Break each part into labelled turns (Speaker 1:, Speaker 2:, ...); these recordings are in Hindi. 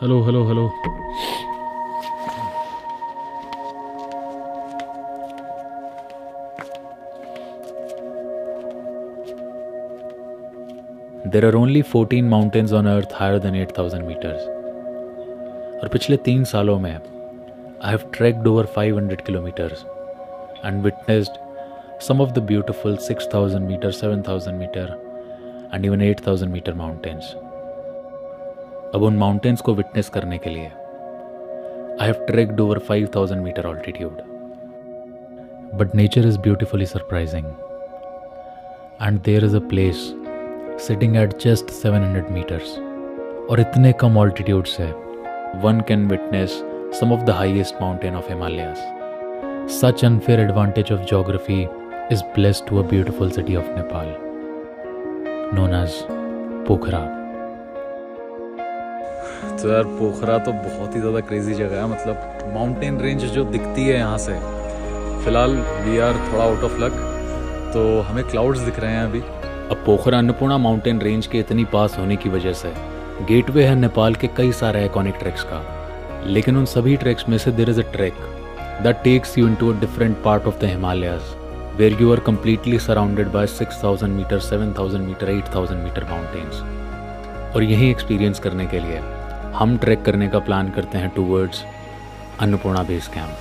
Speaker 1: Hello hello hello. There are only 14 mountains on earth higher than 8,000 meters. और पिछले 3 सालों में I have trekked over 500 kilometers and witnessed some of the beautiful 6,000 meter, 7,000 meter and even 8,000 meter mountains. अब उन mountains को witness करने के लिए I have trekked over 5,000 meter altitude. But nature is beautifully surprising. And there is a place sitting at just 700 meters. और इतने कम altitude से one can witness some of the highest mountain of Himalayas. Such unfair advantage of geography is blessed to a beautiful city of Nepal, known as पोखरा। तो यार पोखरा तो बहुत ही ज़्यादा क्रेजी जगह है। मतलब माउंटेन रेंज जो दिखती है यहाँ से, फ़िलहाल वी आर थोड़ा आउट ऑफ लक, तो हमें क्लाउड्स दिख रहे हैं अभी। अब पोखरा अन्नपूर्णा माउंटेन रेंज के इतनी पास होने की वजह से गेटवे है नेपाल के कई सारे आइकॉनिक ट्रैक्स का। लेकिन उन सभी ट्रैक्स में से there is a trek that takes you into a different part of the Himalayas where you are completely surrounded by 6,000 metre, 7,000 metre, 8,000 metre mountains. और यही एक्सपीरियंस करने के लिए हम ट्रैक करने का प्लान करते हैं टूवर्ड्स अन्नपूर्णा बेस कैंप।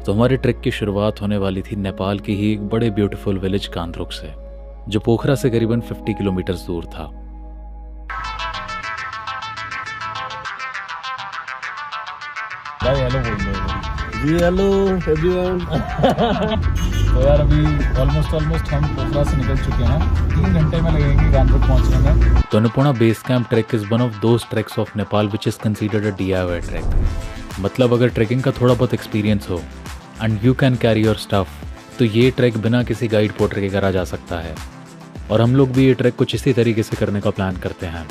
Speaker 1: तो हमारे ट्रैक की शुरुआत होने वाली थी नेपाल की ही एक बड़े ब्यूटीफुल विलेज कांद्रुक से, जो पोखरा से करीबन 50 किलोमीटर दूर था। भाई हेलो बोल दो।
Speaker 2: जी हेलो एवरीवन।
Speaker 1: तो यार अभी ऑलमोस्ट हम पोखरा से निकल चुके हैं। 3 घंटे में लगेंगे कांद्रुक पहुंचने में। तो Annapurna base camp track is one of those tracks of Nepal which is considered a DIY track. मतलब अगर ट्रैकिंग का थोड़ा बहुत एक्सपीरियंस हो and you can carry your stuff, तो ये ट्रैक बिना किसी गाइड पोर्टर के करा जा सकता है। और हम लोग भी ये ट्रैक कुछ इसी तरीके से करने का प्लान करते हैं।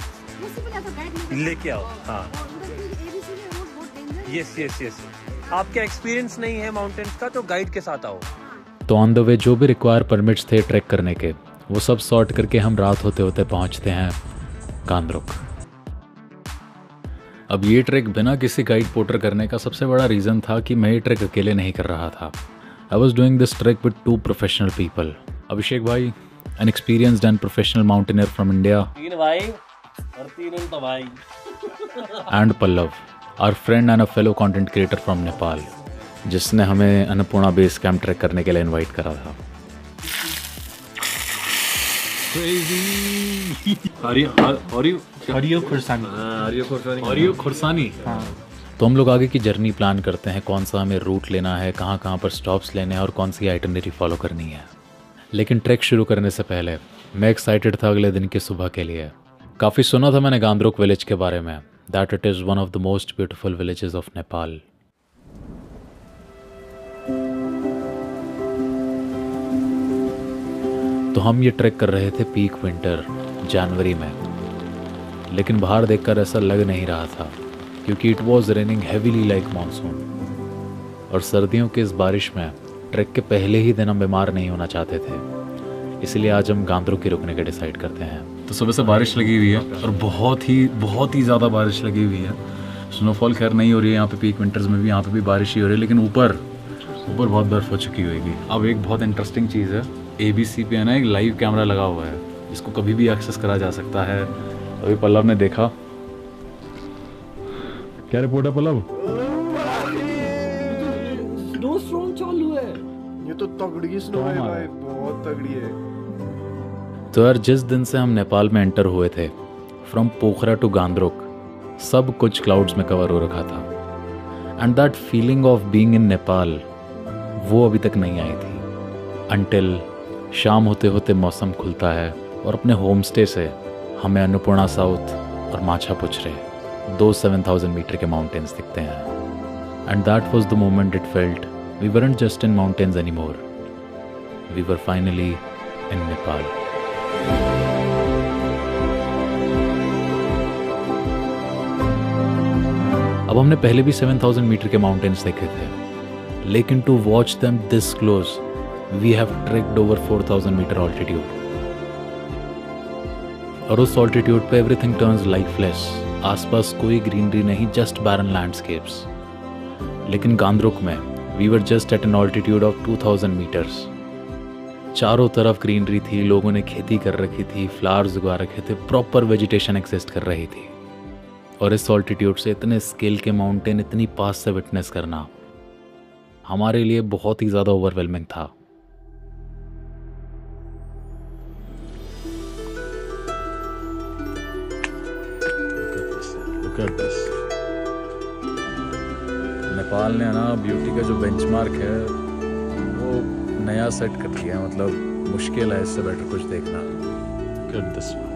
Speaker 2: लेके आओ। हाँ यस आपका एक्सपीरियंस नहीं है माउंटेन्स का तो गाइड के साथ आओ।
Speaker 1: तो ऑन द वे जो भी रिक्वायर परमिट्स थे ट्रैक करने के, वो सब सॉर्ट करके हम रात होते होते पहुंचते हैं कांद्रुक। अब ये ट्रैक बिना किसी गाइड पोर्टर करने का सबसे बड़ा रीज़न था कि मैं ये ट्रैक अकेले नहीं कर रहा था। I was doing this trek with 2 professional people, Abhishek भाई, an experienced and professional mountaineer from India,
Speaker 2: 3 भाई और 3 तो भाई,
Speaker 1: and Pallav, our friend and a fellow content creator from Nepal, जिसने हमें अन्नपूर्णा बेस कैंप ट्रैक करने के लिए इन्वाइट करा था। खुरसानी। तो हम लोग आगे की जर्नी प्लान करते हैं, कौन सा हमें रूट लेना है, कहाँ पर स्टॉप्स लेने हैं और कौन सी आइटनरी फॉलो करनी है। लेकिन ट्रैक शुरू करने से पहले मैं एक्साइटेड था अगले दिन की सुबह के लिए। काफ़ी सुना था मैंने कांद्रुक विलेज के बारे में, that it is one of the most beautiful villages of Nepal. तो हम ये ट्रैक कर रहे थे पीक विंटर जनवरी में, लेकिन बाहर देखकर ऐसा लग नहीं रहा था क्योंकि it was raining heavily like monsoon. और सर्दियों की इस बारिश में ट्रैक के पहले ही दिन हम बीमार नहीं होना चाहते थे, इसलिए आज हम कांद्रुक ही रुकने के डिसाइड करते हैं। तो सुबह से बारिश लगी हुई है और बहुत ही ज़्यादा बारिश लगी हुई है। स्नोफॉल खैर नहीं हो रही है यहाँ पे, पीक विंटर्स में भी यहाँ पे भी बारिश ही हो रही है, लेकिन ऊपर बहुत बर्फ़ हो चुकी होगी। अब एक बहुत इंटरेस्टिंग चीज़ है, ABC पे है ना एक लाइव कैमरा लगा हुआ है, इसको कभी भी एक्सेस करा जा सकता है। अभी पल्लव ने देखा। क्या रिपोर्ट है पल्लव?
Speaker 2: स्नो स्टॉर्म चालू है।
Speaker 3: ये तो तगड़ी स्नो है भाई, बहुत तगड़ी है।
Speaker 1: तो यार जिस दिन से हम नेपाल में एंटर हुए थे फ्रॉम पोखरा टू कांद्रुक, सब कुछ क्लाउड्स में कवर हो रखा था। And that feeling of being in Nepal, वो अभी तक नहीं आई थी अनटिल शाम होते होते मौसम खुलता है और अपने होम स्टे से हमें अन्नपूर्णा साउथ और माछापुछरे 7,000 मीटर के माउंटेन्स दिखते हैं। And that was the moment it felt we weren't just in mountains any more, we were finally in Nepal. अब हमने पहले भी 7,000 मीटर के माउंटेन्स देखे थे, लेकिन to watch them this close we have trekked over 4,000 metre altitude. और उस ऑल्टीट्यूड पे एवरीथिंग टर्न्स लाइफलेस, आसपास कोई ग्रीनरी नहीं, जस्ट बैरन लैंडस्केप्स। लेकिन गांद्रुक में we were just at an altitude of 2,000 metres. चारों तरफ ग्रीनरी थी, लोगों ने खेती कर रखी थी, फ्लावर्स उगा रखे थे, प्रॉपर वेजिटेशन एग्जिस्ट कर रही थी। और इस ऑल्टीट्यूड से इतने स्केल के माउंटेन इतनी पास से विटनेस करना हमारे लिए बहुत ही ज़्यादा ओवरवेलमिंग था। नेपाल ने ना ब्यूटी का जो बेंचमार्क है वो नया सेट कर दिया है, मतलब मुश्किल है इससे बेटर कुछ देखना। Look at this one.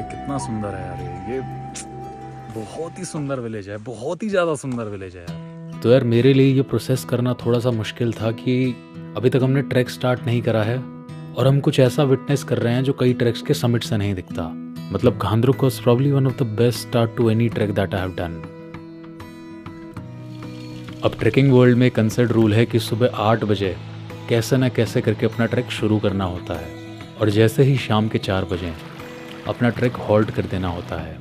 Speaker 1: कितना सुंदर है यार, ये बहुत ही सुंदर विलेज है, बहुत ही ज़्यादा सुंदर विलेज है यार। तो यार मेरे लिए ये प्रोसेस करना थोड़ा सा मुश्किल था कि अभी तक हमने ट्रैक स्टार्ट नहीं करा है और हम कुछ ऐसा विटनेस कर रहे हैं जो कई ट्रैक्स के समिट से नहीं दिखता। मतलब Ghandruk was probably one of the best start to any trek that I have done. अब ट्रैकिंग वर्ल्ड में कंसर्ट रूल है कि सुबह 8 बजे कैसे ना कैसे करके अपना ट्रैक शुरू करना होता है और जैसे ही शाम के 4 बजे अपना ट्रैक हॉल्ट कर देना होता है।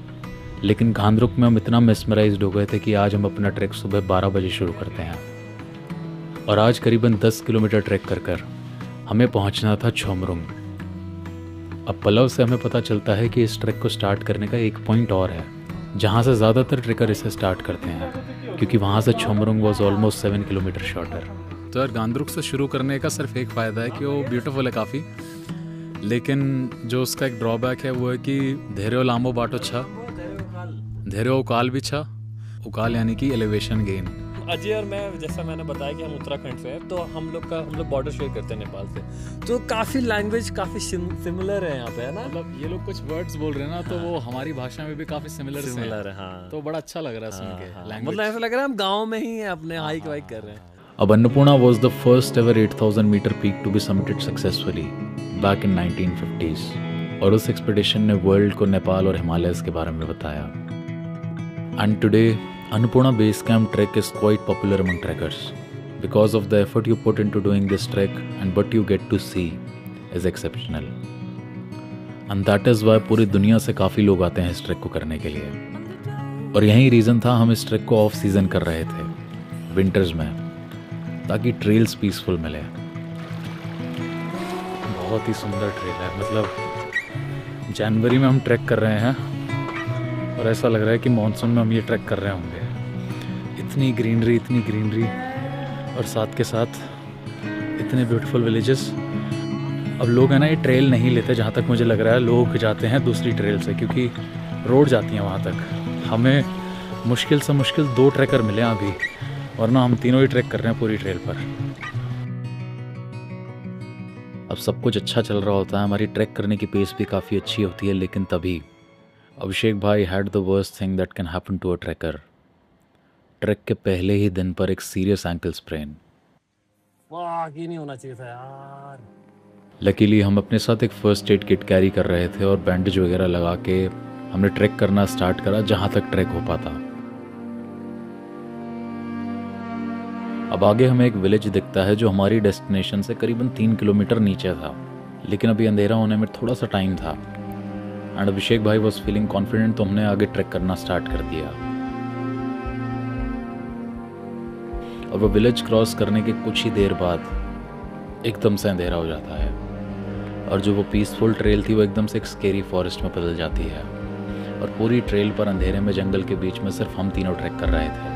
Speaker 1: लेकिन गांद्रुक में हम इतना मेस्मराइज्ड हो गए थे कि आज हम अपना ट्रैक सुबह 12 बजे शुरू करते हैं और आज करीबन 10 किलोमीटर ट्रैक कर हमें पहुंचना था छोमरुंग। अब पलव से हमें पता चलता है कि इस ट्रैक को स्टार्ट करने का एक पॉइंट और है जहां से ज़्यादातर ट्रेकर इसे स्टार्ट करते हैं, क्योंकि वहां से छोमरुंग वॉज ऑलमोस्ट 7 किलोमीटर शॉर्टर। तो यार गांद्रुक से शुरू करने का सिर्फ एक फ़ायदा है कि वो ब्यूटीफुल है काफ़ी, लेकिन जो उसका एक ड्रॉबैक है वो है कि धेर्यो लांबो बाटो छा, धेर्यो उकाल भी छा, उकाल यानी कि एलिवेशन गेन।
Speaker 2: अजय और मैं, जैसा मैंने बताया कि हम उत्तराखंड से हैं, तो हम लोग बॉर्डर शेयर करते हैं नेपाल से, तो काफ़ी लैंग्वेज काफ़ी सिमिलर है यहाँ पे, है ना।
Speaker 1: मतलब ये लोग कुछ वर्ड्स बोल रहे हैं ना, तो वो हमारी भाषा में भी काफ़ी सिमिलर है। हाँ, तो बड़ा अच्छा लग रहा है सुन के।
Speaker 2: मतलब ऐसा लग रहा है हम गाँव में ही हैं, अपने हाइक वाइक कर रहे हैं।
Speaker 1: अब Annapurna was the first ever 8,000 meter peak to be summited successfully back in 1950s, और उस एक्सपेडिशन ने वर्ल्ड को नेपाल और हिमालयस के बारे में बताया। And today, Annapurna Base Camp trek is quite popular among trekkers because of the effort you put into doing this trek, and what you get to see is exceptional. And that is why पूरी दुनिया से काफ़ी लोग आते हैं इस ट्रैक को करने के लिए, और यही रीज़न था हम इस ट्रैक को ऑफ सीज़न कर रहे थे, विंटर्स में, ताकि ट्रेल्स पीसफुल मिले। बहुत ही सुंदर ट्रेल है, मतलब जनवरी में हम ट्रैक कर रहे हैं और ऐसा लग रहा है कि मॉनसून में हम ये ट्रैक कर रहे होंगे। इतनी ग्रीनरी और साथ के साथ इतने ब्यूटीफुल विलेजेस। अब लोग है ना ये ट्रेल नहीं लेते, जहाँ तक मुझे लग रहा है लोग जाते हैं दूसरी ट्रेल से, क्योंकि रोड जाती है वहाँ तक। हमें मुश्किल से मुश्किल 2 ट्रैकर मिले अभी, वरना हम तीनों ही ट्रैक कर रहे हैं पूरी ट्रेल पर। अब सब कुछ अच्छा चल रहा होता है, हमारी ट्रैक करने की पेस भी काफ़ी अच्छी होती है, लेकिन तभी अभिषेक भाई had the worst thing that can happen to a trekker. Trek के पहले ही दिन पर एक सीरियस एंकल स्प्रेन।
Speaker 2: वाह, ये नहीं होना चाहिए था यार।
Speaker 1: लकीली हम अपने साथ एक फर्स्ट एड किट कैरी कर रहे थे और बैंडेज वगैरह लगा के हमने ट्रैक करना स्टार्ट करा जहाँ तक ट्रैक हो पाता। अब आगे हमें एक विलेज दिखता है जो हमारी डेस्टिनेशन से करीबन 3 किलोमीटर नीचे था, लेकिन अभी अंधेरा होने में थोड़ा सा टाइम था, एंड अभिषेक भाई वॉज फीलिंग कॉन्फिडेंट, तो हमने आगे ट्रैक करना स्टार्ट कर दिया। और वो विलेज क्रॉस करने के कुछ ही देर बाद एकदम से अंधेरा हो जाता है और जो वो पीसफुल ट्रेल थी वो एकदम से एक स्केरी फॉरेस्ट में बदल जाती है। और पूरी ट्रेल पर अंधेरे में जंगल के बीच में सिर्फ हम तीनों ट्रैक कर रहे थे।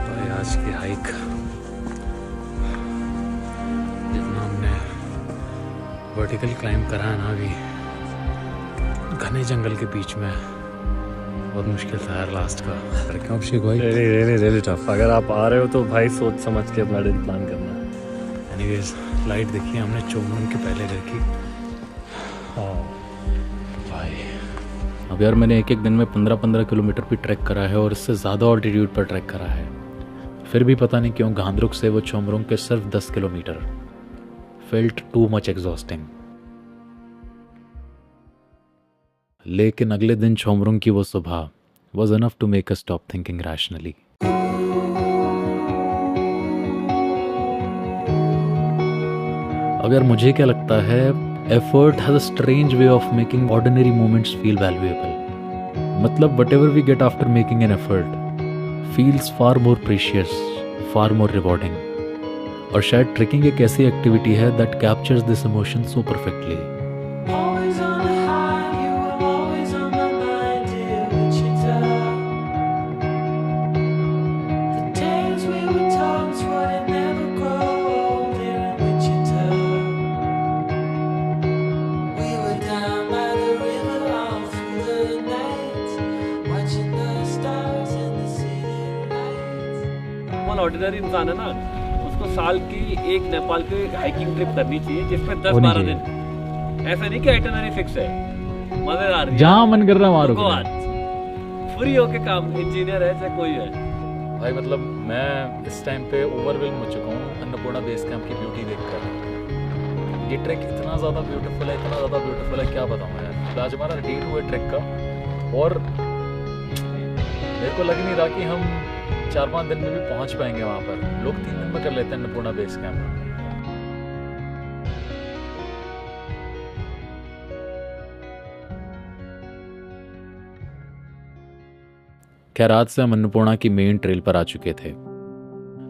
Speaker 2: तो आज की हाइक जितना हमने वर्टिकल क्लाइंब करा है ना, अभी घने जंगल के बीच में बहुत मुश्किल था यार लास्ट का। क्यों अभिषेक भाई?
Speaker 4: really tough। अगर आप आ रहे हो तो भाई सोच समझ के अपना दिन प्लान करना है।
Speaker 2: एनीवेज लाइट देखी हमने चोमन के पहले घर की।
Speaker 4: हाँ
Speaker 2: भाई
Speaker 1: अब यार मैंने एक दिन में 15-15 किलोमीटर भी ट्रैक करा है और इससे ज़्यादा ऑल्टीट्यूड पर ट्रैक करा है, फिर भी पता नहीं क्यों गांधरुक से वो चोमरुंग के सिर्फ 10 kilometre felt too much exhausting. लेकिन अगले दिन चोमरुंग की वो सुबह was enough to make us stop thinking rationally. अब यार मुझे क्या लगता है, effort has a strange way of making ordinary moments feel valuable. मतलब whatever we get after making an effort feels far more precious, far more rewarding. और शायद ट्रेकिंग एक ऐसी एक्टिविटी है that captures this emotion so perfectly.
Speaker 2: Ordinary इंसान है ना, उसको साल की एक नेपाल की हाइकिंग ट्रिप करनी चाहिए जिसमें 10-12 दिन, ऐसा नहीं कि आइटनरी फिक्स है, मजेदार
Speaker 1: जहाँ मन कर रहा है वहाँ
Speaker 2: फ्री होके काम, इंजीनियर है चाहे कोई है।
Speaker 1: भाई मतलब मैं इस टाइम पे ओवरवेल्म हो चुका हूँ अन्नपूर्णा बेस कैंप की ब्यूटी देखकर। ये ट्रैक इतना ज़्यादा ब्यूटीफुल है, इतना ज़्यादा ब्यूटीफुल है, क्या बताऊँ यार। आज हमारा डे 2 है ट्रैक का और मेरे को लग नहीं रहा कि हम 4-5 दिन में भी पहुंच पाएंगे वहां पर। लोग 3 दिन में कर लेते हैं अन्नपूर्णा बेस कैंप। खैर आज से हम अन्नपूर्णा की मेन ट्रेल पर आ चुके थे।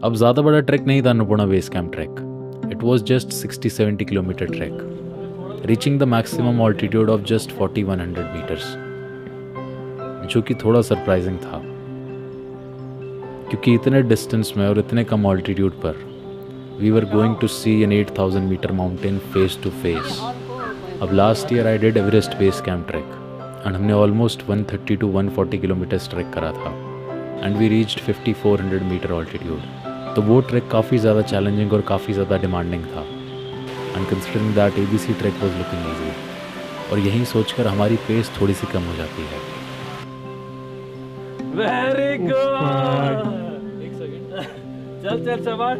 Speaker 1: अब ज्यादा बड़ा ट्रैक नहीं था Annapurna base camp trek. It was just 60-70 kilometre trek, reaching the maximum altitude of just 4100 metres, जो कि थोड़ा सरप्राइजिंग था क्योंकि इतने डिस्टेंस में और इतने कम ऑल्टीट्यूड पर we were going to see an 8000 metre mountain face to face. अब last year I did Everest base camp trek and हमने ऑलमोस्ट 130 to 140 किलोमीटर्स ट्रैक करा था and we reached 5400 metre altitude. तो वो ट्रैक काफ़ी ज़्यादा चैलेंजिंग और काफ़ी ज़्यादा डिमांडिंग था and considering that ABC track was looking easy. और यही सोचकर हमारी पेस थोड़ी सी कम हो जाती है।
Speaker 2: वेरी गुड, एक सेकंड, चल शाबाश,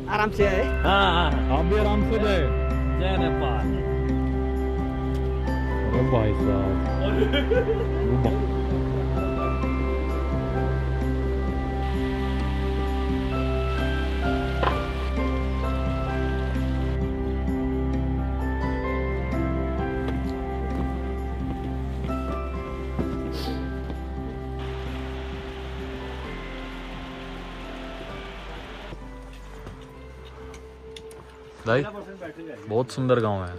Speaker 5: आराम से है।
Speaker 2: हाँ
Speaker 1: आप भी आराम से गए।
Speaker 2: जय नेपाल।
Speaker 1: अरे भाई साहब भाई बहुत सुंदर गांव है,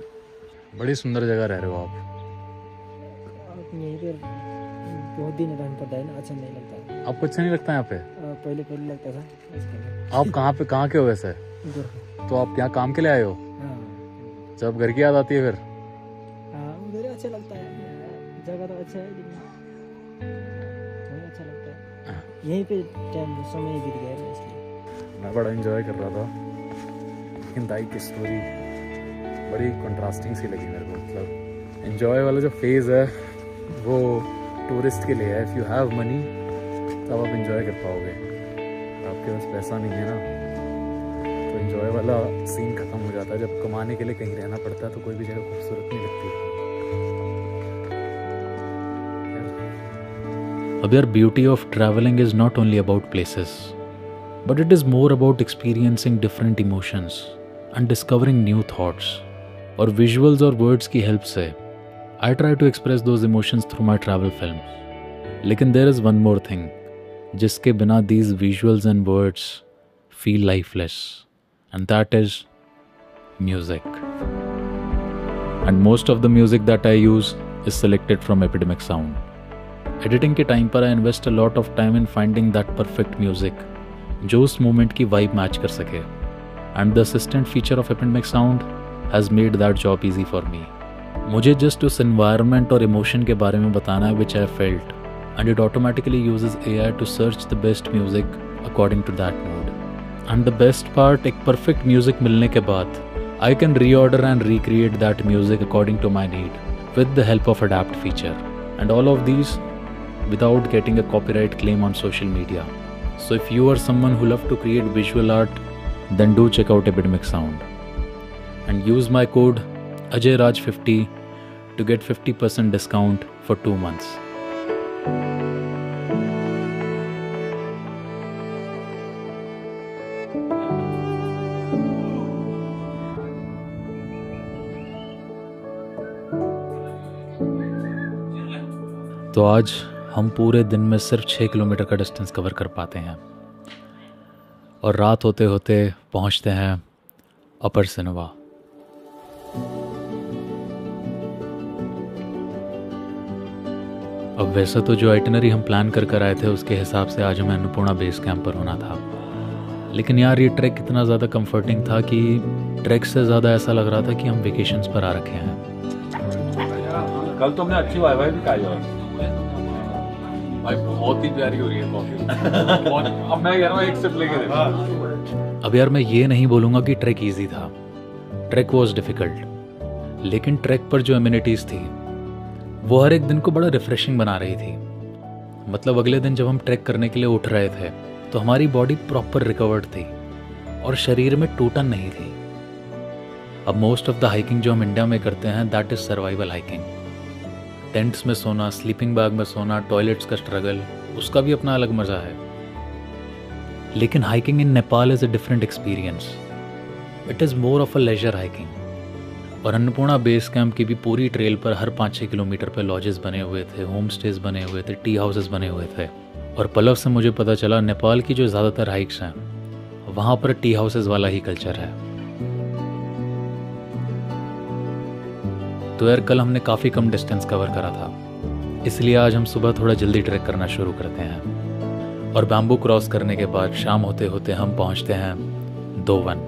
Speaker 1: बड़ी सुंदर जगह रह रहे हो आप।
Speaker 5: यहीं पे बहुत दिन रहना पड़ता है ना, अच्छा नहीं लगता।
Speaker 1: आपको अच्छा नहीं लगता यहाँ पे?
Speaker 5: पहले लगता था, इसके लिए।
Speaker 1: आप कहाँ के हो वैसे? तो आप यहाँ काम के लिए आए हो?
Speaker 5: हाँ
Speaker 1: जब घर की याद आती है फिर?
Speaker 5: हाँ, उधर अच्छा लगता है, जगह तो अच्छा है लेकिन अच्छा लगता है। यहीं पे टाइम समय बीत गया है इसलिए।
Speaker 1: मैं बड़ा एंजॉय कर रहा था, लेकिन दाई की स्टोरी बड़ी कंट्रास्टिंग सी लगी मेरे को। मतलब एंजॉय वाला जो फेज़ है वो टूरिस्ट के लिए है। इफ़ यू हैव मनी तब आप एंजॉय कर पाओगे, आपके पास पैसा नहीं है ना तो एंजॉय वाला सीन ख़त्म हो जाता है। जब कमाने के लिए कहीं रहना पड़ता है तो कोई भी जगह खूबसूरत नहीं लगती। अब यार beauty of travelling is not only about places but it is more about experiencing different emotions and discovering new thoughts. और विजुअल्स और वर्ड्स की हेल्प से I try to express those emotions through my travel film. लेकिन there is one more thing जिसके बिना these visuals and words feel lifeless, and that is music. And most of the music that I use is selected from Epidemic Sound. Editing के टाइम पर I invest a lot of time in finding that perfect music जो उस मोमेंट की वाइब मैच कर सके. And the assistant feature of epidemic sound has made that job easy for me. मुझे जस्ट उस एनवायरनमेंट और इमोशन के बारे में बताना है which I felt, and it automatically uses AI to search the best music according to that mood. And the best part, एक परफेक्ट म्यूज़िक मिलने के बाद I can reorder and recreate that music according to my need with the help of adapt feature. And all of these without getting a copyright claim on social media. So if you are someone who love to create visual art, then do check out Epidemic Sound and use my code AJAYRAJ50 to get 50% discount for 2 months. तो आज हम पूरे दिन में सिर्फ 6 किलोमीटर का डिस्टेंस कवर कर पाते हैं और रात होते होते पहुंचते हैं अपर सिनवा. अब वैसे तो जो आइटनरी हम प्लान कर आए थे उसके हिसाब से आज हमें अन्नपूर्णा बेस कैंप पर होना था, लेकिन यार ये ट्रैक इतना ज़्यादा कंफर्टिंग था कि ट्रैक से ज़्यादा ऐसा लग रहा था कि हम वेकेशंस पर आ रखे हैं.
Speaker 4: कल तो हमने अच्छी वाई भी खाई है भाई, बहुत ही प्यारी हो रही है कॉफी. अब मैं कह रहा हूँ एक सिप लेके देखो.
Speaker 1: अब यार मैं ये नहीं बोलूँगा कि ट्रैक इजी था, ट्रैक वॉज डिफ़िकल्ट, लेकिन ट्रैक पर जो एमिनिटीज़ थी वो हर एक दिन को बड़ा रिफ्रेशिंग बना रही थी. मतलब अगले दिन जब हम ट्रैक करने के लिए उठ रहे थे तो हमारी बॉडी प्रॉपर रिकवर्ड थी और शरीर में टूटन नहीं थी. अब मोस्ट ऑफ द हाइकिंग जो हम इंडिया में करते हैं that is survival hiking. Tents में सोना, स्लीपिंग बैग में सोना, टॉयलेट्स का स्ट्रगल, उसका भी अपना अलग मज़ा है. लेकिन hiking in Nepal is a different experience. It is more of a leisure hiking. और अन्नपूर्णा बेस कैंप की भी पूरी ट्रेल पर हर 5-6 किलोमीटर पर लॉजेस बने हुए थे, होम स्टेज बने हुए थे, टी हाउसेस बने हुए थे. और पलव से मुझे पता चला नेपाल की जो ज़्यादातर हाइक्स हैं वहाँ पर टी हाउसेस वाला ही कल्चर है. तो यार कल हमने काफ़ी कम डिस्टेंस कवर करा था, इसलिए आज हम सुबह थोड़ा जल्दी ट्रैक करना शुरू करते हैं. और बैम्बू क्रॉस करने के बाद शाम होते होते हम पहुंचते हैं दोवन.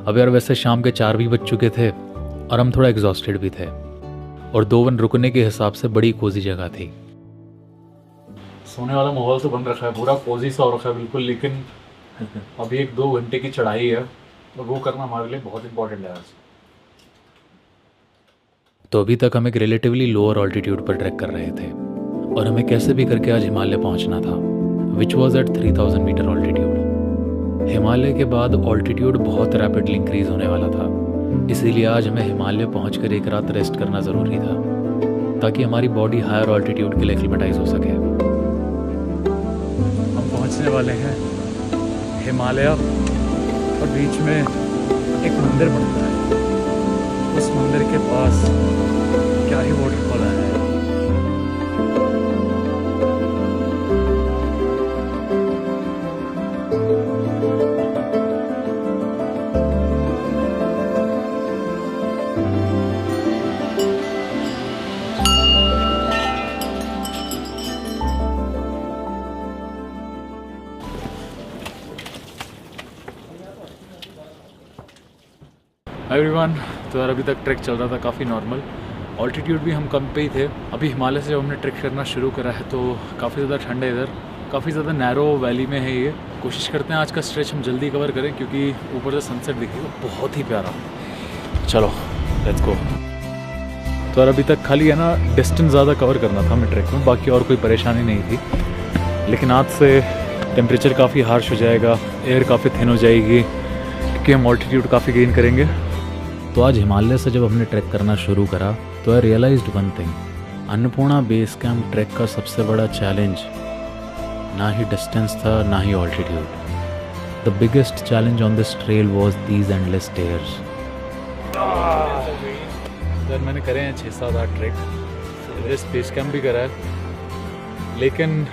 Speaker 1: अब यार वैसे शाम के 4 भी बज चुके थे और हम थोड़ा एग्जॉस्टेड भी थे, और दोवन रुकने के हिसाब से बड़ी कोजी जगह थी.
Speaker 2: सोने वाला माहौल तो बन रखा है, पूरा कोजी सा हो रखा है बिल्कुल, लेकिन अभी 1-2 घंटे की चढ़ाई है और वो करना हमारे लिए बहुत इंपॉर्टेंट है.
Speaker 1: तो अभी तक हम एक रिलेटिवली लोअर ऑल्टीट्यूड पर ट्रैक कर रहे थे और हमें कैसे भी करके आज हिमालय पहुंचना था, which was at 3000 metre altitude. Himalaya के बाद ऑल्टीट्यूड बहुत रैपिडली इंक्रीज होने वाला था, इसीलिए आज हमें हिमालय पहुंचकर एक रात रेस्ट करना ज़रूरी था ताकि हमारी बॉडी हायर ऑल्टीट्यूड के लिए एक्लिमेटाइज हो सके.
Speaker 2: हम पहुंचने वाले हैं हिमालय और बीच में एक मंदिर बनता है. उस मंदिर के पास क्या ही वाटरफॉल है. एवरीवन, तो यार अभी तक ट्रैक चल रहा था काफ़ी नॉर्मल. ऑल्टीट्यूड भी हम कम पे ही थे. अभी हिमालय से जब हमने ट्रैक करना शुरू करा है तो काफ़ी ज़्यादा ठंड है इधर, काफ़ी ज़्यादा नैरो वैली में है ये. कोशिश करते हैं आज का स्ट्रेच हम जल्दी कवर करें क्योंकि ऊपर से सनसेट दिखेगा बहुत ही प्यारा. चलो लेट्स गो. तो यार अभी तक खाली है ना डिस्टेंस ज़्यादा कवर करना था हमें ट्रैक में, बाकी और कोई परेशानी नहीं थी. लेकिन आज से टेम्परेचर काफ़ी हार्श हो जाएगा, एयर काफ़ी थिन हो जाएगी क्योंकि हम ऑल्टीट्यूड काफ़ी गेन करेंगे.
Speaker 1: तो आज हिमालय से जब हमने ट्रैक करना शुरू करा तो I realised one thing. Annapurna base camp trek का सबसे बड़ा चैलेंज ना ही डिस्टेंस था ना ही altitude. The biggest challenge on this trail was these endless stairs.
Speaker 2: इधर मैंने करे हैं 6-7-8 ट्रैक, इधर स्पेस कैंप भी करा है, लेकिन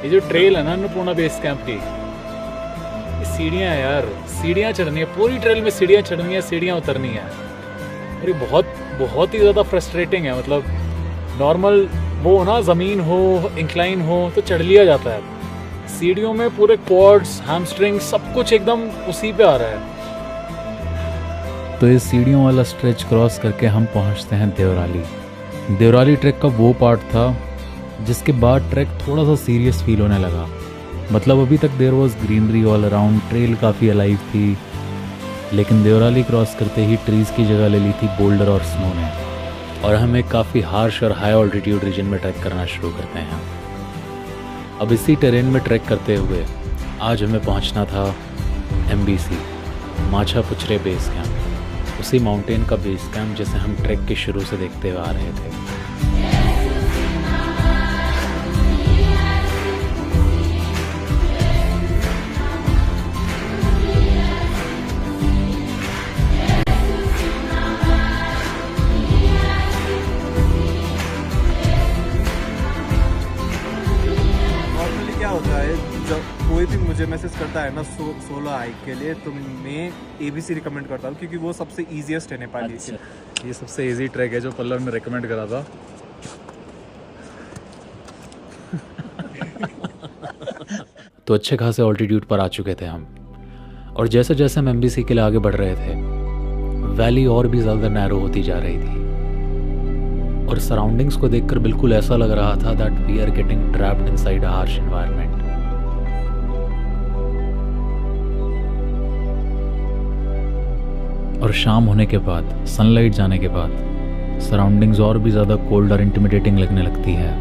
Speaker 2: ये जो ट्रेल है ना अन्नपूर्णा बेस कैंप की, ये सीढ़ियाँ हैं यार, सीढ़ियाँ चढ़नी है, पूरी ट्रेल में सीढ़ियाँ चढ़नी है, सीढ़ियाँ उतरनी है, और ये बहुत ही ज़्यादा फ्रस्ट्रेटिंग है। मतलब नॉर्मल वो ना ज़मीन हो, इंक्लाइन हो तो चढ़ लिया जाता है, सीढ़ियों में पूरे क्वाड्स, हैमस्ट्रिंग सब कुछ एकदम उसी पे आ रहा है।
Speaker 1: तो इस सीढ़ियों वाला स्ट्रेच क्रॉस करके हम पहुंचते हैं देवराली। देवराली ट्रैक का वो पार्ट था जिसके बाद ट्रैक थोड़ा सा सीरियस फील होने लगा। मतलब अभी तक there was greenery all around, trail काफ़ी अलाइव थी, लेकिन देवराली क्रॉस करते ही ट्रीज़ की जगह ले ली थी बोल्डर और स्नो ने, और हम एक काफ़ी हार्श और हाई ऑल्टीट्यूड रीजन में ट्रैक करना शुरू करते हैं। अब इसी टेरेन में ट्रैक करते हुए आज हमें पहुंचना था MBC, माछा पुछरे बेस कैंप, उसी माउंटेन का बेस कैंप जिसे हम ट्रैक के शुरू से देखते हुए आ रहे थे।
Speaker 3: होता है जब कोई भी मुझे मैसेज करता है ना सोलो हाइक के लिए, तो मैं ABC रिकमेंड करता हूँ, क्योंकि वो सबसे इजीएस्ट है नेपाली के।
Speaker 2: ये सबसे इजी ट्रैक है जो पल्लव ने रेकमेंड करा था।
Speaker 1: तो अच्छे खासे ऑल्टीट्यूड पर आ चुके थे हम, और जैसे जैसे हम MBC के लिए आगे बढ़ रहे थे, वैली और भी ज़्यादा नैरो होती जा रही थी, और सराउंडिंग्स को देखकर बिल्कुल ऐसा लग रहा था that we are getting trapped inside a harsh environment. और शाम होने के बाद, सनलाइट जाने के बाद, सराउंडिंग्स और भी ज़्यादा कोल्ड और इंटिमिडेटिंग लगने लगती है।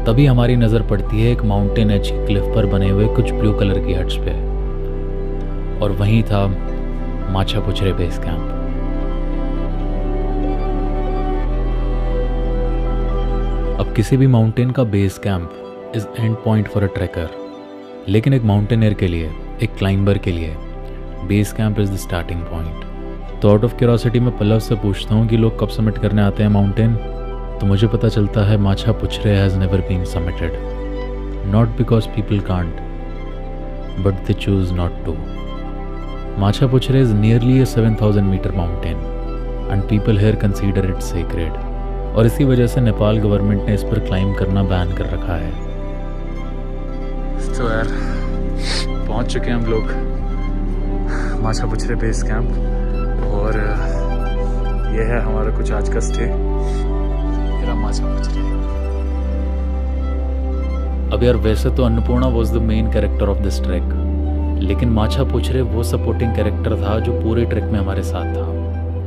Speaker 1: तभी हमारी नज़र पड़ती है एक माउंटेन एज की क्लिफ पर बने हुए कुछ ब्लू कलर की हट्स पे, और वहीं था माछा पुछरे बेस कैंप। अब किसी भी माउंटेन का base camp is and point for a tracker, लेकिन एक माउंटेनियर के लिए, एक क्लाइंबर के लिए base camp is the starting point. तो आउट ऑफ क्यूरियोसिटी मैं पल्लव से पूछता हूँ कि लोग कब सबमिट करने आते हैं माउंटेन, तो मुझे पता चलता है Machapuchare has never been submitted, not because people can't but they choose not to. Machapuchare is nearly a 7,000 metre mountain and people here consider it sacred, और इसी वजह से नेपाल गवर्नमेंट ने इस पर क्लाइम करना बैन कर रखा है।
Speaker 2: तो यार पहुंच चुके हैं हम लोग माछा पुछरे बेस कैंप, और ये है हमारा कुछ आज का स्टे, मेरा माछा पुछरे।
Speaker 1: अब यार वैसे तो Annapurna was the main character of this track, लेकिन माछा पुछरे वो सपोर्टिंग कैरेक्टर था जो पूरे ट्रैक में हमारे साथ था,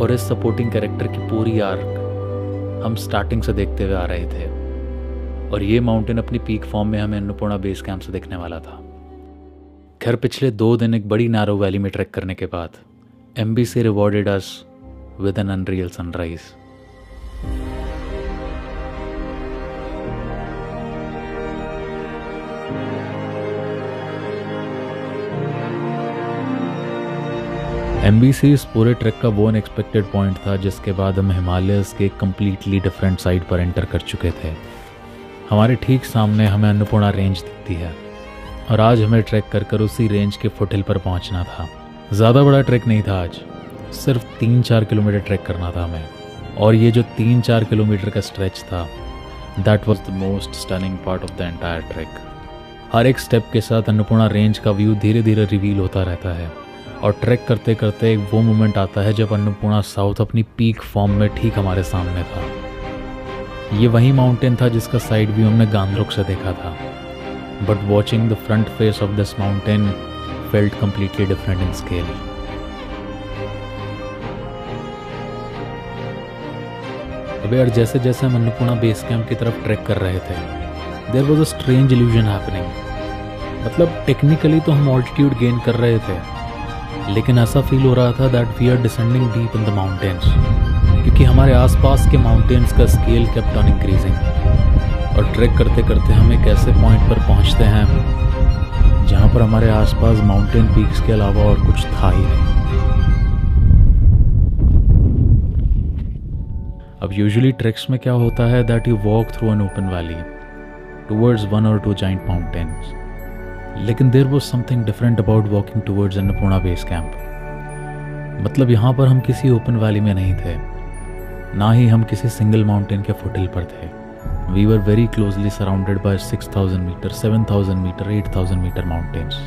Speaker 1: और इस सपोर्टिंग कैरेक्टर की पूरी आर्क हम स्टार्टिंग से देखते हुए आ रहे थे, और ये माउंटेन अपनी पीक फॉर्म में हमें अन्नपूर्णा बेस कैंप से दिखने वाला था। खैर पिछले 2 दिन एक बड़ी नैरो वैली में ट्रैक करने के बाद MBC rewarded us with N unreal sunrise. MBC इस पूरे ट्रैक का वो अनएक्सपेक्टेड पॉइंट था जिसके बाद हम हिमालयस के कम्प्लीटली डिफरेंट साइड पर एंटर कर चुके थे। हमारे ठीक सामने हमें अन्नपूर्णा रेंज दिखती है, और आज हमें ट्रैक कर उसी रेंज के फुटहिल पर पहुंचना था। ज़्यादा बड़ा ट्रैक नहीं था आज, सिर्फ 3-4 किलोमीटर ट्रैक करना था हमें, और ये जो 3-4 किलोमीटर का स्ट्रेच था, that was the most stunning part of the entire trek. हर एक स्टेप के साथ अन्नपूर्णा रेंज का व्यू धीरे धीरे रिवील होता रहता है, और ट्रैक करते करते एक वो मोमेंट आता है जब अन्नपूर्णा साउथ अपनी पीक फॉर्म में ठीक हमारे सामने था। ये वही माउंटेन था जिसका साइड व्यू हमने गांधरुक से देखा था, but watching the front face of this mountain felt completely different in scale. अब यार जैसे जैसे हम अन्नपूर्णा बेस कैंप की तरफ ट्रैक कर रहे थे, there was a strange illusion happening. मतलब टेक्निकली तो हम ऑल्टीट्यूड गेन कर रहे थे, लेकिन ऐसा फील हो रहा था that we are descending deep in the mountains, क्योंकि हमारे आसपास के माउंटेन्स का स्केल केप्ट ऑन इंक्रीजिंग। और ट्रैक करते करते हम एक ऐसे पॉइंट पर पहुंचते हैं जहां पर हमारे आसपास माउंटेन पीक्स के अलावा और कुछ था ही नहीं। अब यूजुअली ट्रैक्स में क्या होता है that you walk through an open valley towards 1 or 2 giant mountains, लेकिन there was something different about walking towards Annapurna base camp. मतलब यहाँ पर हम किसी ओपन वैली में नहीं थे, ना ही हम किसी सिंगल माउंटेन के फुटहिल पर थे। We were very closely surrounded by 6000 metre, 7000 metre, 8000 metre mountains.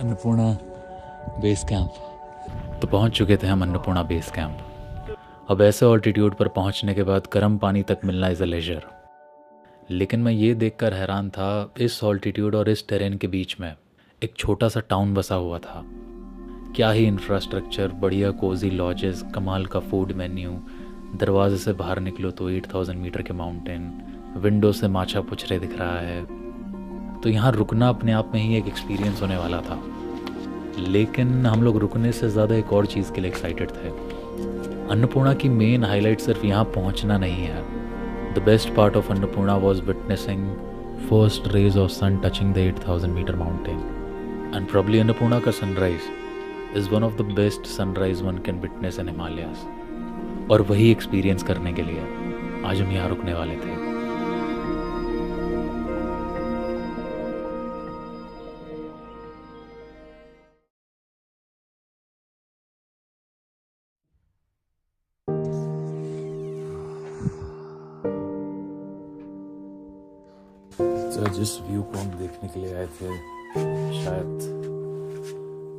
Speaker 1: Annapurna base camp. तो पहुंच चुके थे हम अन्नपूर्णा बेस कैंप। अब ऐसे ऑल्टीट्यूड पर पहुंचने के बाद गर्म पानी तक मिलना इज़ अ लेजर। लेकिन मैं ये देखकर हैरान था, इस ऑल्टीट्यूड और इस टेरेन के बीच में एक छोटा सा टाउन बसा हुआ था। क्या ही इंफ्रास्ट्रक्चर, बढ़िया कोजी लॉजेस, कमाल का फूड मेन्यू, दरवाजे से बाहर निकलो तो 8000 मीटर के माउंटेन, विंडो से माछा पुछरे दिख रहा है। तो यहाँ रुकना अपने आप में ही एक एक्सपीरियंस होने वाला था। लेकिन हम लोग रुकने से ज़्यादा एक और चीज़ के लिए एक्साइटेड थे। अन्नपूर्णा की मेन हाईलाइट सिर्फ यहाँ पहुँचना नहीं है। The best part of Annapurna was witnessing first rays of sun touching the 8000 metre mountain. And probably Annapurna का sunrise is one of the best sunrise one can witness in Himalayas. और वही एक्सपीरियंस करने के लिए आज हम यहाँ रुकने वाले थे। जिस व्यू को हम देखने के लिए आए थे, शायद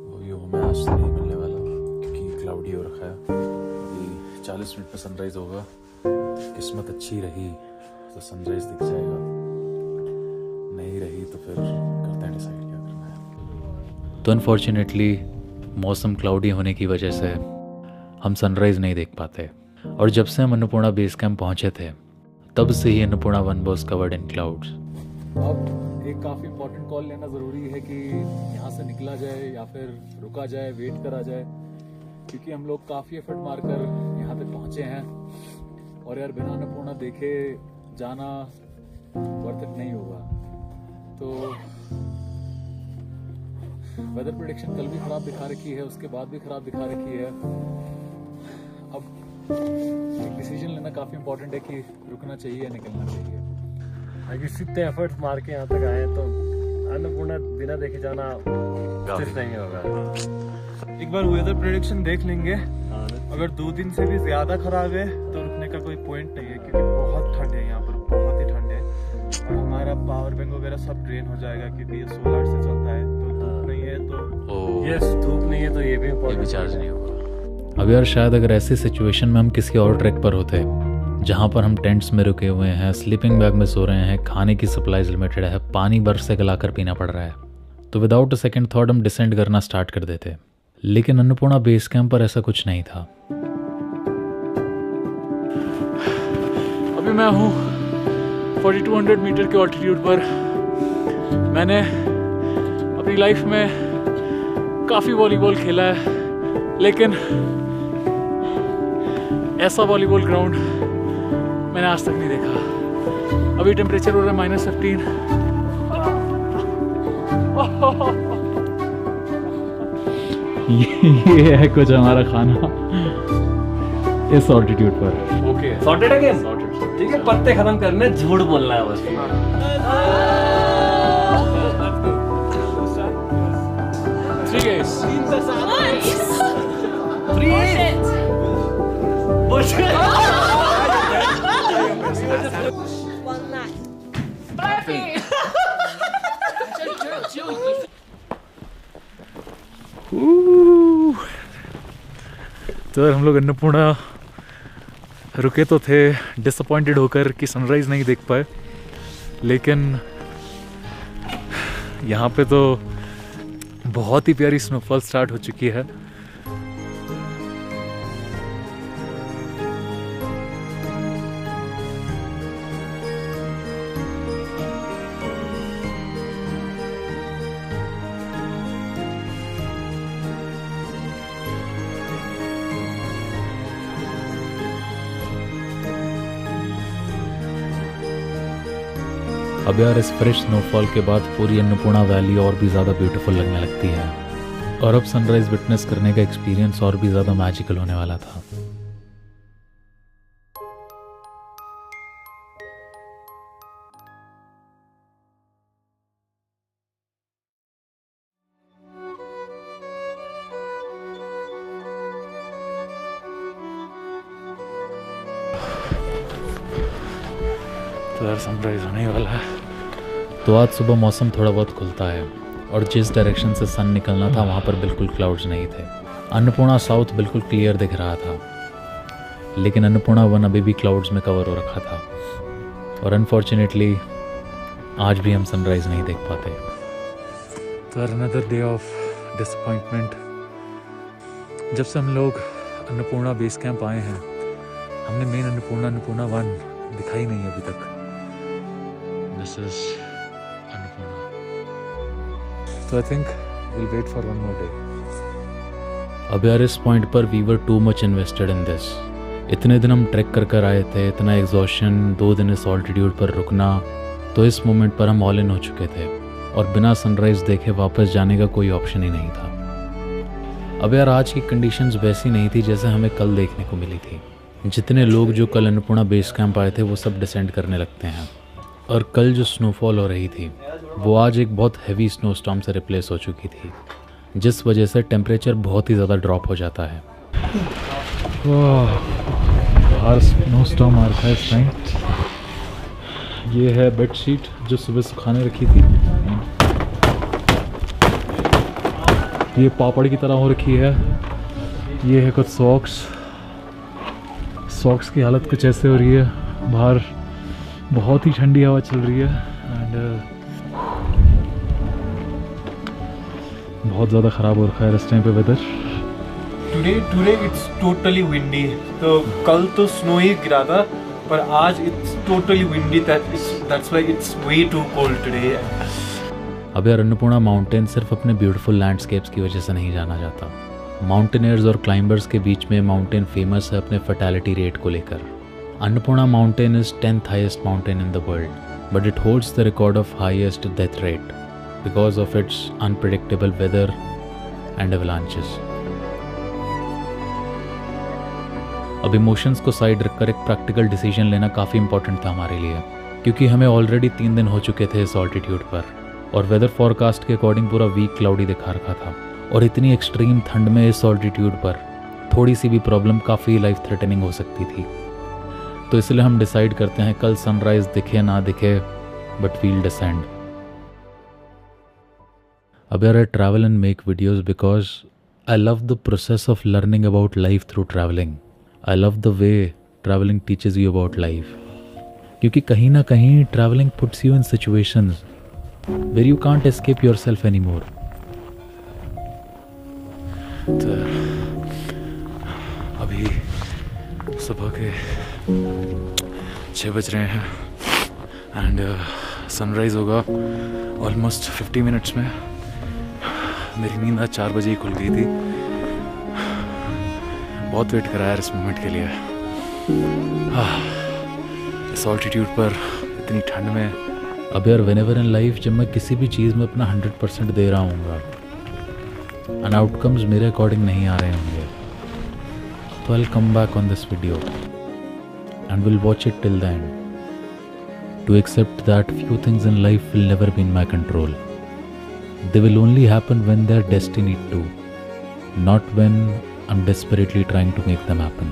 Speaker 1: वो व्यू हमें आज से नहीं मिलने वाला, क्योंकि क्लाउडी हो रखा है। अभी 40 मिनट में सनराइज होगा। किस्मत अच्छी रही तो सनराइज दिख जाएगा, नहीं रही तो फिर करते हैं डिसाइड क्या करना है। तो अनफॉर्चुनेटली मौसम क्लाउडी होने की वजह से हम सनराइज नहीं देख पाते। और जब से हम अन्नपूर्णा बेस कैंप पहुंचे थे, तब से ही Annapurna one was covered in clouds.
Speaker 2: अब एक काफ़ी इम्पोर्टेंट कॉल लेना ज़रूरी है कि यहाँ से निकला जाए या फिर रुका जाए, वेट करा जाए, क्योंकि हम लोग काफ़ी एफर्ट मारकर यहाँ तक पहुँचे हैं। और यार बिना अन्नपूर्णा देखे जाना वर्थ इट नहीं होगा। तो वेदर प्रेडिक्शन कल भी ख़राब दिखा रखी है, उसके बाद भी ख़राब दिखा रखी है। अब एक डिसीजन लेना काफ़ी इम्पोर्टेंट है कि रुकना चाहिए या निकलना चाहिए।
Speaker 5: अगर इतने एफर्ट्स मार के यहाँ तक आए तो अन्नपूर्णा बिना देखे जाना उचित नहीं होगा।
Speaker 3: एक बार वेदर प्रेडिक्शन देख लेंगे। अगर 2 दिन से भी ज्यादा खराब है तो रुकने का कोई पॉइंट नहीं है, क्योंकि बहुत ठंड है यहाँ पर, बहुत ही ठंड है। और हमारा पावर बैंक वगैरह सब ड्रेन हो जाएगा, क्योंकि ये सोलर से चलता है। तो धूप नहीं है तो
Speaker 5: यस, धूप नहीं है तो ये भी
Speaker 1: चार्ज नहीं होगा। अब यार शायद अगर ऐसी सिचुएशन में हम किसी और ट्रैक पर होते जहाँ पर हम टेंट्स में रुके हुए हैं, स्लीपिंग बैग में सो रहे हैं, खाने की सप्लाईज लिमिटेड है, पानी बर्फ से गलाकर पीना पड़ रहा है, तो विदाउट अ सेकंड थॉट हम डिसेंड करना स्टार्ट कर देते। लेकिन अन्नपूर्णा बेस कैंप पर ऐसा कुछ नहीं था।
Speaker 2: अभी मैं हूँ 4200 मीटर के ऑल्टीट्यूड पर। मैंने अपनी लाइफ में काफ़ी वॉलीबॉल खेला है, लेकिन ऐसा वॉलीबॉल ग्राउंड मैंने आज तक नहीं देखा। अभी टेम्परेचर हो रहा है -15।
Speaker 1: ये है कुछ हमारा खाना इस ऑल्टीट्यूड पर।
Speaker 2: ओके,
Speaker 5: सॉर्टेड है गेम, ठीक है। पत्ते खत्म करने, झूठ बोलना है बस।
Speaker 6: One last.
Speaker 2: तो हम लोग अन्नपूर्णा रुके तो थे डिसअपॉइंटेड होकर कि सनराइज़ नहीं देख पाए, लेकिन यहाँ पे तो बहुत ही प्यारी स्नोफॉल स्टार्ट हो चुकी है।
Speaker 1: अब यार इस फ्रेश स्नोफॉल के बाद पूरी अन्नपूर्णा वैली और भी ज़्यादा ब्यूटीफुल लगने लगती है, और अब सनराइज़ विटनेस करने का एक्सपीरियंस और भी ज़्यादा मैजिकल होने वाला था।
Speaker 2: तो यार सनराइज़ होने वाला है।
Speaker 1: तो आज सुबह मौसम थोड़ा बहुत खुलता है, और जिस डायरेक्शन से सन निकलना था वहाँ पर बिल्कुल क्लाउड्स नहीं थे। अन्नपूर्णा साउथ बिल्कुल क्लियर दिख रहा था, लेकिन अन्नपूर्णा 1 अभी भी क्लाउड्स में कवर हो रखा था, और अनफॉर्चुनेटली आज भी हम सनराइज़ नहीं देख पाते।
Speaker 2: तो अनदर डे ऑफ डिसअपॉइंटमेंट। जब से हम लोग अन्नपूर्णा बेस कैंप आए हैं, हमने मेन अन्नपूर्णा 1 दिखाई नहीं अभी तक। This is Annapurna. So I think we'll wait for one more day.
Speaker 1: अब यार इस पॉइंट पर we were too much invested in this. इतने दिन हम ट्रैक कर आए थे, इतना एग्जॉशन, 2 दिन इस ऑल्टीट्यूड पर रुकना, तो इस मोमेंट पर हम ऑल इन हो चुके थे, और बिना सनराइज़ देखे वापस जाने का कोई ऑप्शन ही नहीं था। अब यार आज की कंडीशंस वैसी नहीं थी जैसे हमें कल देखने को मिली थी। जितने लोग जो कल अन्नपूर्णा बेस कैंप आए थे वो सब डिसेंड करने लगते हैं, और कल जो स्नोफॉल हो रही थी वो आज एक बहुत हैवी स्नोस्टॉर्म से रिप्लेस हो चुकी थी, जिस वजह से टेम्परेचर बहुत ही ज़्यादा ड्रॉप हो जाता है।
Speaker 2: बाहर स्नोस्टॉर्म आ रखा है इस टाइम। ये है बेडशीट जो सुबह सुखाने रखी थी, ये पापड़ की तरह हो रखी है। ये है कुछ सॉक्स की हालत कुछ ऐसे हो रही है। बाहर बहुत ही ठंडी हवा चल रही है, एंड बहुत ज़्यादा ख़राब हो रखा है इस टाइम पे weather.
Speaker 3: Today it's totally windy. तो कल तो स्नो ही गिरा था, पर आज it's totally windy, that's why it's way too cold today.
Speaker 1: अब यार अन्नपूर्णा माउंटेन सिर्फ अपने ब्यूटीफुल लैंडस्केप्स की वजह से नहीं जाना जाता। माउंटेनियर्स और क्लाइंबर्स के बीच में माउंटेन फेमस है अपने फर्टैलिटी रेट को लेकर। Annapurna mountain is 10th highest mountain in the world, but it holds the record of highest death rate because of its unpredictable weather and avalanches. अब इमोशंस को साइड रखकर एक प्रैक्टिकल डिसीजन लेना काफ़ी इंपॉर्टेंट था हमारे लिए, क्योंकि हमें ऑलरेडी 3 दिन हो चुके थे इस ऑल्टीट्यूड पर, और वेदर फॉरकास्ट के अकॉर्डिंग पूरा वीक क्लाउडी दिखा रखा था, और इतनी एक्सट्रीम ठंड में इस ऑल्टीट्यूड पर थोड़ी सी भी प्रॉब्लम काफ़ी लाइफ थ्रेटनिंग हो सकती थी। तो इसलिए हम डिसाइड करते हैं कल सनराइज दिखे ना दिखे, बट वील डिसेंड। अब यार I travel and make videos because I love the process of learning about life through travelling. I love the way travelling teaches you about life, क्योंकि कहीं ना कहीं travelling puts you in situations where you can't escape yourself anymore.
Speaker 2: तो अभी सुबह के 6 बज रहे हैं, एंड सनराइज़ होगा ऑलमोस्ट 50 मिनट्स में। मेरी नींद आज 4 बजे ही खुल गई थी। बहुत वेट करा यार इस मोमेंट के लिए। इस ऑल्टीट्यूड पर इतनी ठंड में।
Speaker 1: अब यार व्हेनेवर इन लाइफ जब मैं किसी भी चीज़ में अपना 100% दे रहा हूँगा एंड आउटकम्स मेरे अकॉर्डिंग नहीं आ रहे होंगे, तो I will come back on this video and will watch it till the end to accept that few things in life will never be in my control. They will only happen when they are destined to, not when I'm desperately trying to make them happen.